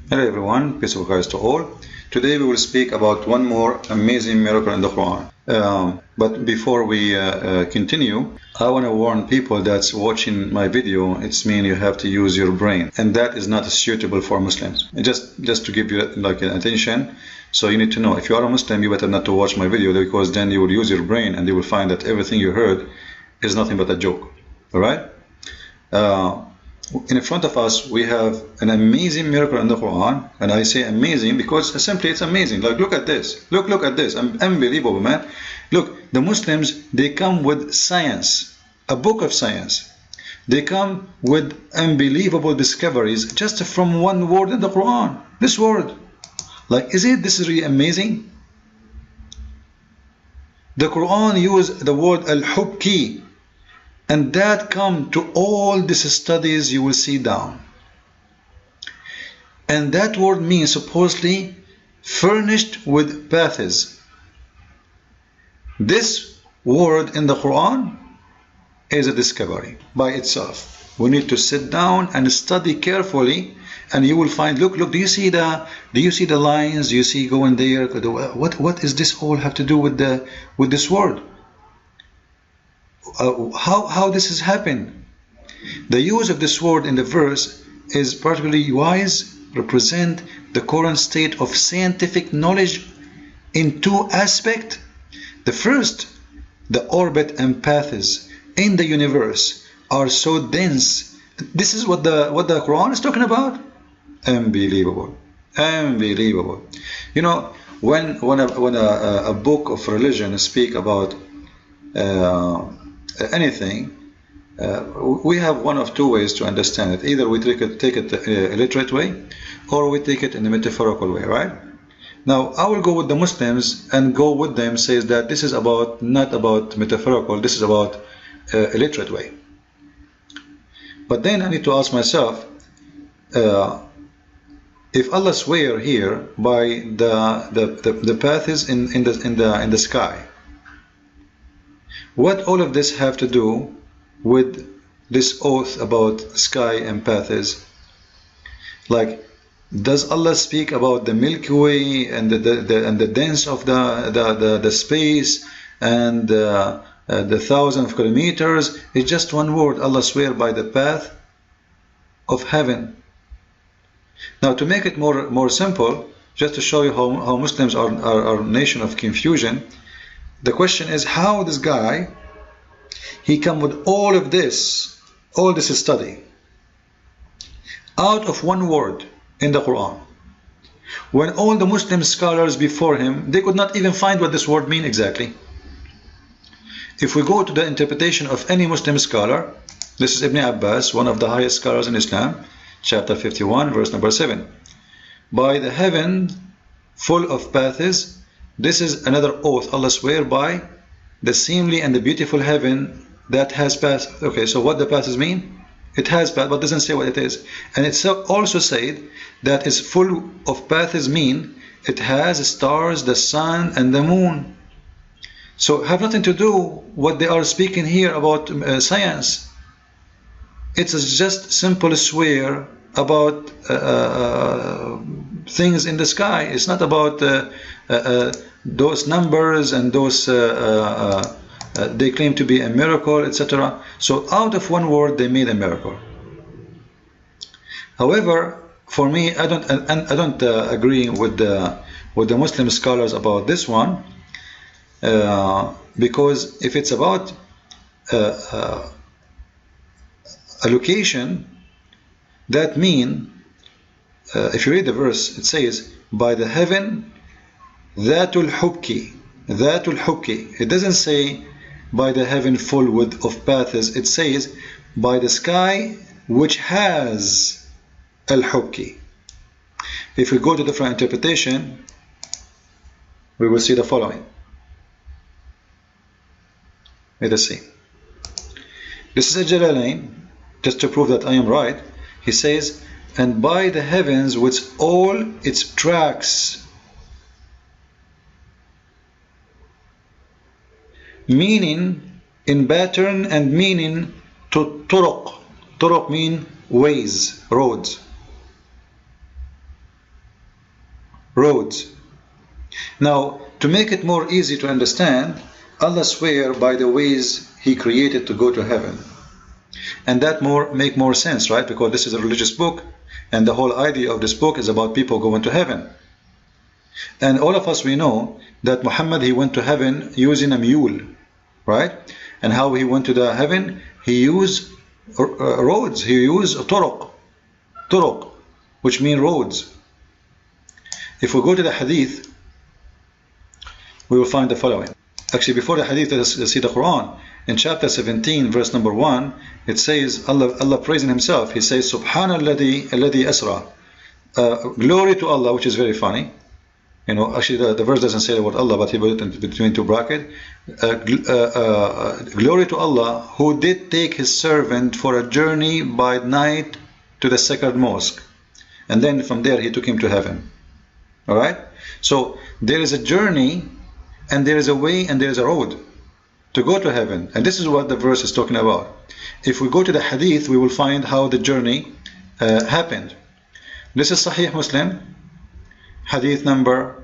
Hello everyone, peace of Christ to all. Today we will speak about one more amazing miracle in the Quran. But before we continue, I want to warn people that's watching my video, it's mean you have to use your brain, and that is not suitable for Muslims. Just to give you like an attention, so you need to know if you are a Muslim, you better not to watch my video because then you will use your brain and you will find that everything you heard is nothing but a joke. All right? In front of us we have an amazing miracle in the Quran, and I say amazing because simply it's amazing. Like look at this, look at this, unbelievable, man. Look, the Muslims, they come with science, a book of science. They come with unbelievable discoveries just from one word in the Quran. This word, like, this is really amazing? The Quran used the word al-hubki, and that come to all these studies you will see down. And that word means supposedly furnished with paths. This word in the Quran is a discovery by itself. We need to sit down and study carefully, and you will find, look, do you see the lines? Do you see going there? What is this all have to do with this word? How this has happened? The use of this word in the verse is particularly wise, represent the current state of scientific knowledge in two aspects. The first, the orbit and paths in the universe are so dense. This is what the Quran is talking about. Unbelievable, unbelievable. You know, when a book of religion speak about anything, we have one of two ways to understand it. Either we take it a literate way, or we take it in a metaphorical way, right? Now I will go with the Muslims and go with them, says that this is not about metaphorical, this is about a literate way. But then I need to ask myself, if Allah swear here by the paths in the sky, what all of this have to do with this oath about sky and paths? Like, does Allah speak about the Milky Way and the density of the space and the 1,000 kilometers? It's just one word. Allah swear by the path of heaven. Now, to make it more simple, just to show you how Muslims are a nation of confusion, the question is how this guy, he come with all this study out of one word in the Quran, when all the Muslim scholars before him, they could not even find what this word mean exactly. If we go to the interpretation of any Muslim scholar, this is Ibn Abbas, one of the highest scholars in Islam, chapter 51, verse number 7. By the heaven full of paths, this is another oath Allah swear by the seemly and the beautiful heaven that has paths. Okay, so what the paths mean? It has paths, but doesn't say what it is. And it's also said that is full of paths mean it has stars, the sun, and the moon. So have nothing to do what they are speaking here about science. It's just simple swear about things in the sky. It's not about those numbers and those they claim to be a miracle, etc. So out of one word they made a miracle. However, for me, I don't agree with the Muslim scholars about this one, because if it's about a location, that mean if you read the verse, it says by the heaven Dhatul Hubki. Dhatul Hubki. It doesn't say by the heaven full of paths. It says by the sky which has Al-Hubki. If we go to different interpretation, we will see the following. Let us see. This is a Jalalain, just to prove that I am right. He says, and by the heavens with all its tracks, meaning in pattern and meaning to turuq. Turuq mean ways, roads. roads. Now, to make it more easy to understand, Allah swear by the ways He created to go to heaven. And that make more sense, right? Because this is a religious book, and the whole idea of this book is about people going to heaven. And all of us, we know that Muhammad, he went to heaven using a mule, right? And how he went to the heaven, he used roads, he used turuq, which mean roads. If we go to the hadith, we will find the following. Actually, before the hadith, let's see the Quran. In chapter 17, verse number 1, it says, Allah praising Himself, He says, Subhanalladhi alladhi asra. Glory to Allah, which is very funny. You know, actually the verse doesn't say the word Allah, but He put it between two brackets. Glory to Allah, who did take His servant for a journey by night to the sacred mosque. And then from there He took him to heaven. Alright? So there is a journey, and there is a way, and there is a road to go to heaven. And this is what the verse is talking about. If we go to the hadith, we will find how the journey happened. This is Sahih Muslim, hadith number,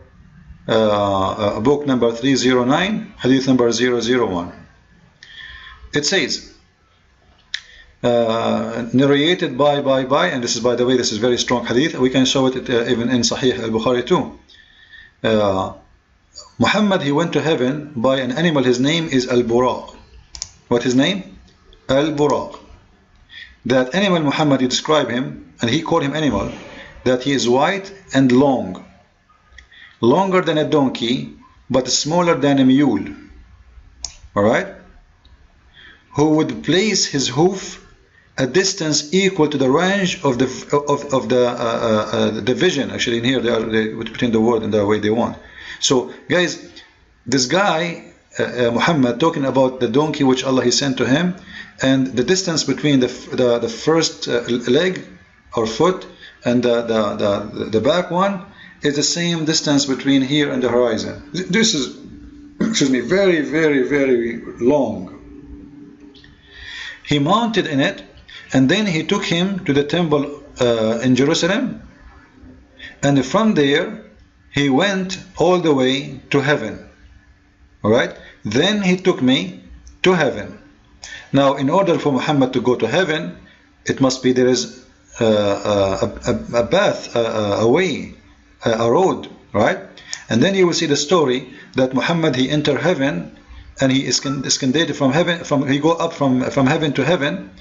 book number 309, hadith number 001. It says, narrated by, and this is, by the way, this is very strong hadith. We can show it even in Sahih al-Bukhari too. Muhammad, he went to heaven by an animal. His name is Al-Buraq. What his name? Al-Buraq. That animal, Muhammad, he described him, and he called him animal, that he is white and long, longer than a donkey, but smaller than a mule. Alright? Who would place his hoof a distance equal to the range of the vision. Actually, in here they would put in the word in the way they want. So, guys, this guy, Muhammad, talking about the donkey which Allah He sent to him, and the distance between the first leg or foot and the back one is the same distance between here and the horizon. This is, excuse me, very, very, very long. He mounted in it, and then he took him to the temple in Jerusalem, and from there he went all the way to heaven. Alright? Then he took me to heaven. Now, in order for Muhammad to go to heaven, it must be there is a path, a way, a road, right? And then you will see the story that Muhammad, he entered heaven, and he is descended from heaven, he go up from heaven to heaven,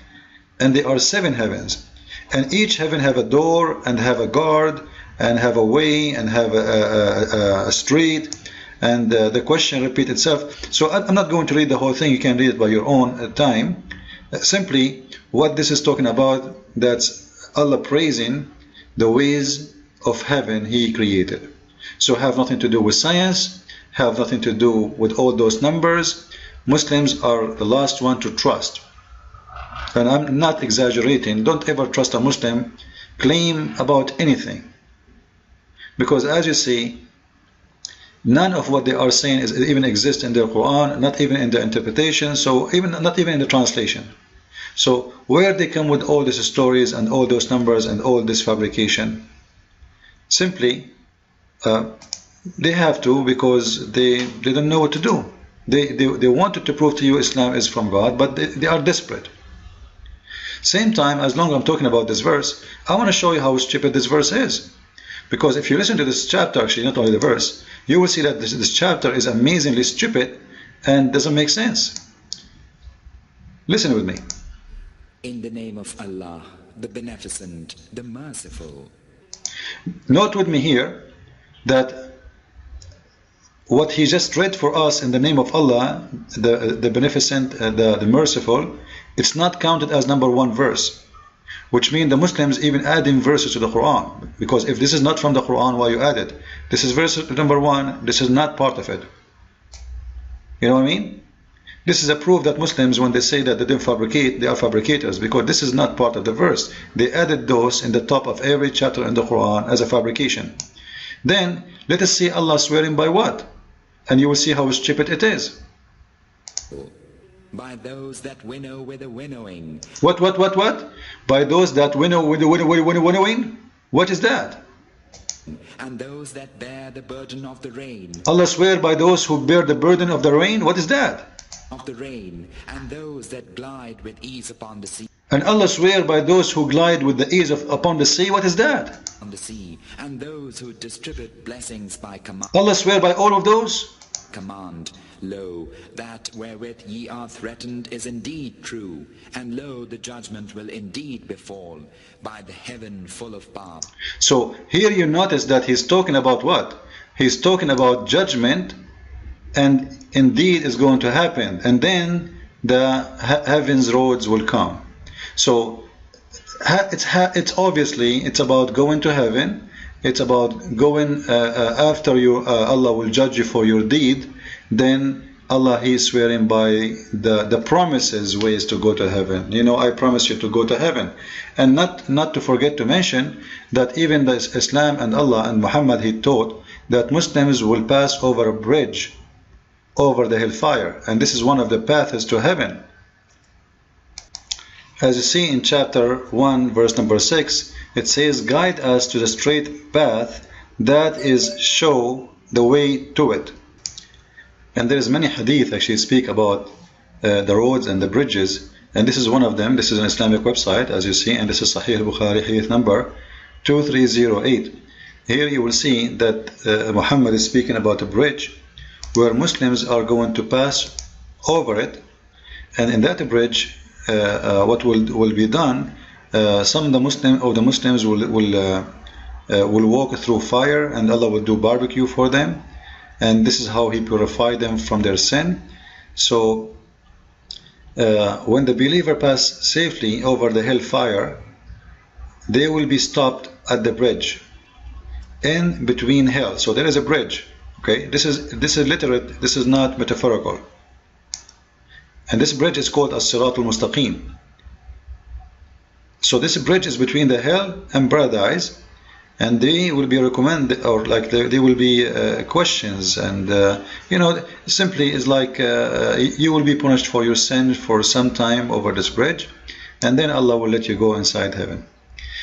and there are 7 heavens, and each heaven have a door and have a guard and have a way and have a street, and the question repeats itself. So I'm not going to read the whole thing. You can read it by your own time. Simply, what this is talking about, that's Allah praising the ways of heaven He created. So have nothing to do with science, have nothing to do with all those numbers. Muslims are the last one to trust. And I'm not exaggerating. Don't ever trust a Muslim claim about anything. Because as you see, none of what they are saying even exists in the Quran, not even in the interpretation, so not even in the translation. So where they come with all these stories and all those numbers and all this fabrication? Simply, they have to, because they don't know what to do. They wanted to prove to you Islam is from God, but they are desperate. Same time, as long as I'm talking about this verse, I want to show you how stupid this verse is. Because if you listen to this chapter, actually not only the verse, you will see that this chapter is amazingly stupid and doesn't make sense. Listen with me. In the name of Allah, the Beneficent, the Merciful. Note with me here that what he just read for us in the name of Allah, the Beneficent, the Merciful, it's not counted as number 1 verse. Which means the Muslims even adding verses to the Quran. Because if this is not from the Quran, why you add it? This is verse number 1, this is not part of it. You know what I mean? This is a proof that Muslims, when they say that they didn't fabricate, they are fabricators, because this is not part of the verse. They added those in the top of every chapter in the Quran as a fabrication. Then, let us see Allah swearing by what? And you will see how stupid it is. By those that winnow with the winnowing. What? By those that winnow with the winnowing? What is that? and those that bear the burden of the rain. Allah swear by those who bear the burden of the rain. What is that? Of the rain, and those that glide with ease upon the sea. And Allah swear by those who glide with the ease upon the sea. What is that? On the sea, and those who distribute blessings by command. Allah swear by all of those. Command, lo, that wherewith ye are threatened is indeed true, and lo, the judgment will indeed befall by the heaven full of power. So here you notice that he's talking about what? He's talking about judgment, and indeed is going to happen, and then the heaven's roads will come. So it's obviously it's about going to heaven. It's about going after you. Allah will judge you for your deed. Then Allah, He is swearing by the promises ways to go to heaven. You know, I promise you to go to heaven. And not to forget to mention that even the Islam and Allah and Muhammad, He taught that Muslims will pass over a bridge over the hellfire, and this is one of the paths to heaven. As you see in chapter 1 verse number 6, it says, guide us to the straight path, that is, show the way to it. And there is many hadith actually speak about the roads and the bridges, and this is one of them. This is an Islamic website, as you see, and this is Sahih al-Bukhari, hadith number 2308. Here you will see that Muhammad is speaking about a bridge where Muslims are going to pass over it, and in that bridge what will be done, some of the Muslims will walk through fire, and Allah will do barbecue for them, and this is how He purified them from their sin. So when the believer pass safely over the hellfire, they will be stopped at the bridge in between hell. So there is a bridge. Okay, this is literate, this is not metaphorical. And this bridge is called As-Siratul Mustaqim. So this bridge is between the hell and paradise, and they will be recommended, or like there will be questions, and you know, simply is like you will be punished for your sin for some time over this bridge, and then Allah will let you go inside heaven.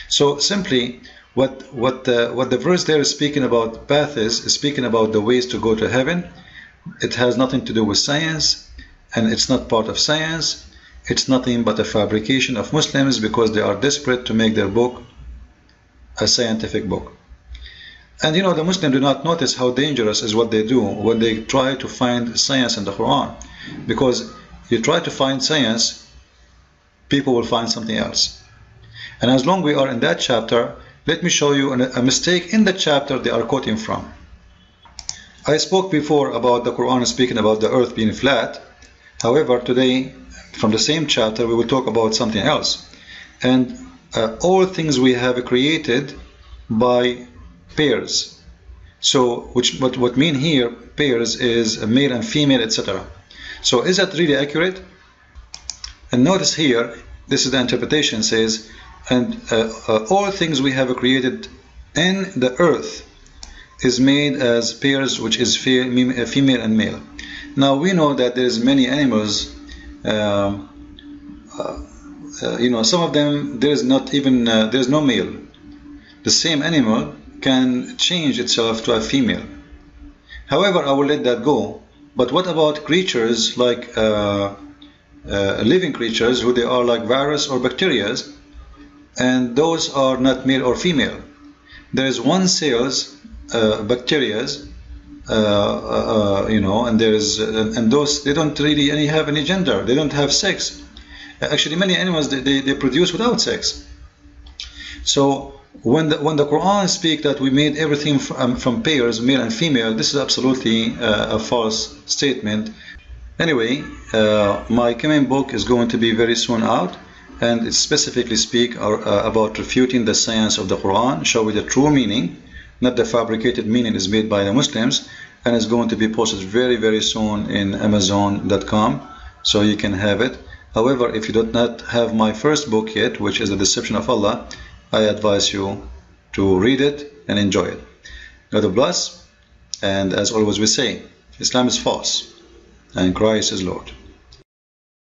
So simply what the verse there is speaking about path is speaking about the ways to go to heaven. It has nothing to do with science, and it's not part of science. It's nothing but a fabrication of Muslims because they are desperate to make their book a scientific book. And you know, the Muslims do not notice how dangerous is what they do when they try to find science in the Quran, because you try to find science, people will find something else. And as long as we are in that chapter, let me show you a mistake in the chapter they are quoting from. I spoke before about the Quran speaking about the earth being flat. However, today, from the same chapter, we will talk about something else. And all things we have created by pairs. So, what mean here, pairs, is a male and female, etc. So, is that really accurate? And notice here, this is the interpretation, says, and all things we have created in the earth is made as pairs, which is female and male. Now we know that there is many animals. You know, some of them there is not even there is no male. The same animal can change itself to a female. However, I will let that go. But what about creatures like living creatures, who they are like virus or bacteria, and those are not male or female? There is one cells bacteria, you know, and there is and those, they don't really have any gender. They don't have sex. Actually, many animals they produce without sex. So when the Quran speaks that we made everything from pairs, male and female, this is absolutely a false statement. Anyway, my coming book is going to be very soon out, and it specifically speak about refuting the science of the Quran, showing the true meaning, not the fabricated meaning is made by the Muslims, and it's going to be posted very, very soon in Amazon.com, so you can have it. However, if you do not have my first book yet, which is The Deception of Allah, I advise you to read it and enjoy it. God bless, and as always we say, Islam is false and Christ is Lord.